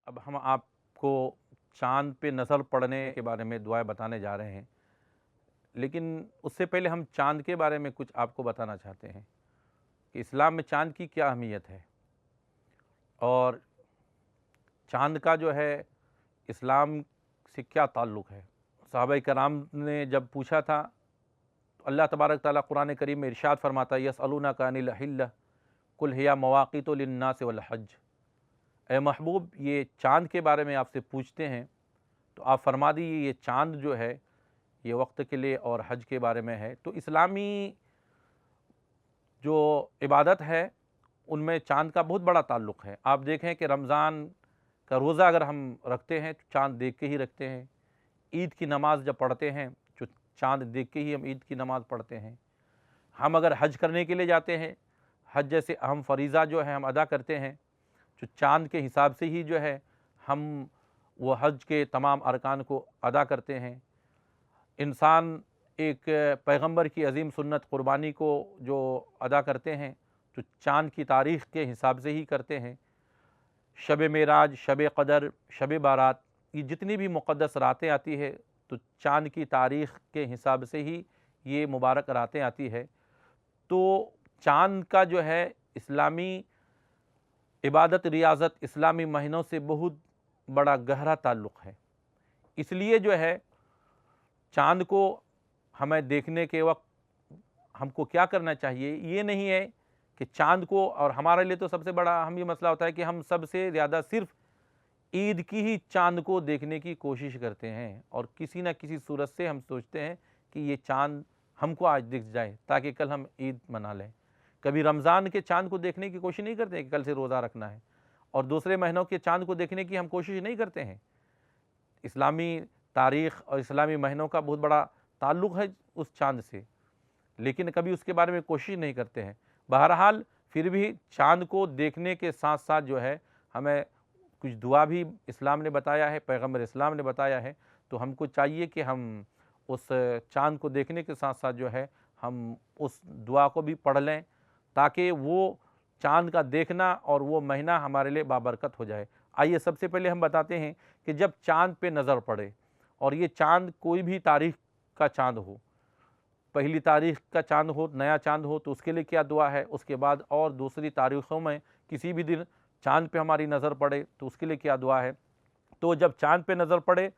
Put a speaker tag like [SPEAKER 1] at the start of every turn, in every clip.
[SPEAKER 1] अब हम आपको चाँद पे नज़र पड़ने के बारे में दुआएँ बताने जा रहे हैं, लेकिन उससे पहले हम चाँद के बारे में कुछ आपको बताना चाहते हैं कि इस्लाम में चाँद की क्या अहमियत है और चाँद का जो है इस्लाम से क्या ताल्लुक़ है। सहाबाए कराम ने जब पूछा था तो अल्लाह तबारक तआला कुरान करीम में इरशाद फरमाता है, यसअलूनका अनिल हिल्ला कुल हिया मवाक़ितु लिन्नास वल हज। ए महबूब, ये चाँद के बारे में आपसे पूछते हैं तो आप फरमा दीजिए ये चाँद जो है ये वक्त के लिए और हज के बारे में है। तो इस्लामी जो इबादत है उनमें चाँद का बहुत बड़ा ताल्लुक़ है। आप देखें कि रमज़ान का रोज़ा अगर हम रखते हैं तो चाँद देख के ही रखते हैं। ईद की नमाज़ जब पढ़ते हैं तो चाँद देख के ही हम ईद की नमाज़ पढ़ते हैं। हम अगर हज करने के लिए जाते हैं, हज जैसे अहम फ़रीज़ा जो है हम अदा करते हैं, जो चाँद के हिसाब से ही जो है हम वो हज के तमाम अरकान को अदा करते हैं। इंसान एक पैगंबर की अज़ीम सुन्नत क़ुरबानी को जो अदा करते हैं तो चाँद की तारीख़ के हिसाब से ही करते हैं। शब मेराज, शब क़दर, शब बारात, ये जितनी भी मुक़द्दस रातें आती है तो चाँद की तारीख़ के हिसाब से ही ये मुबारक रातें आती है। तो चाँद का जो है इस्लामी इबादत रियाज़त इस्लामी महीनों से बहुत बड़ा गहरा ताल्लुक़ है। इसलिए जो है चाँद को हमें देखने के वक्त हमको क्या करना चाहिए, ये नहीं है कि चाँद को, और हमारे लिए तो सबसे बड़ा हम ये मसला होता है कि हम सबसे ज़्यादा सिर्फ़ ईद की ही चाँद को देखने की कोशिश करते हैं और किसी न किसी सूरत से हम सोचते हैं कि ये चाँद हमको आज दिख जाए ताकि कल हम ईद मना लें। कभी रमज़ान के चाँद को देखने की कोशिश नहीं करते कि कल से रोज़ा रखना है, और दूसरे महीनों के चाँद को देखने की हम कोशिश नहीं करते हैं। इस्लामी तारीख़ और इस्लामी महीनों का बहुत बड़ा ताल्लुक़ है उस चाँद से, लेकिन कभी उसके बारे में कोशिश नहीं करते हैं। बहरहाल फिर भी चाँद को देखने के साथ साथ जो है हमें कुछ दुआ भी इस्लाम ने बताया है, पैगंबर इस्लाम ने बताया है। तो हमको चाहिए कि हम उस चाँद को देखने के साथ साथ जो है हम उस दुआ को भी पढ़ लें ताकि वो चाँद का देखना और वो महीना हमारे लिए बाबरकत हो जाए। आइए सबसे पहले हम बताते हैं कि जब चाँद पे नज़र पड़े और ये चाँद कोई भी तारीख़ का चाँद हो, पहली तारीख़ का चाँद हो, नया चाँद हो, तो उसके लिए क्या दुआ है। उसके बाद और दूसरी तारीख़ों में किसी भी दिन चाँद पे हमारी नज़र पड़े तो उसके लिए क्या दुआ है। तो जब चाँद पे नज़र पड़े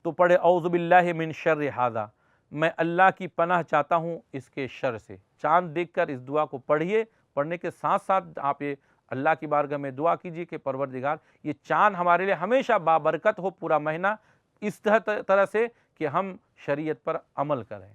[SPEAKER 1] तो पढ़े औज़ु बिल्लाहि मिन शर्रि हाज़ा, मैं अल्लाह की पनाह चाहता हूँ इसके शर से। चाँद देखकर इस दुआ को पढ़िए। पढ़ने के साथ साथ आप ये अल्लाह की बारगाह में दुआ कीजिए कि परवरदिगार ये चाँद हमारे लिए हमेशा बाबरकत हो पूरा महीना, इस तरह से कि हम शरीयत पर अमल करें।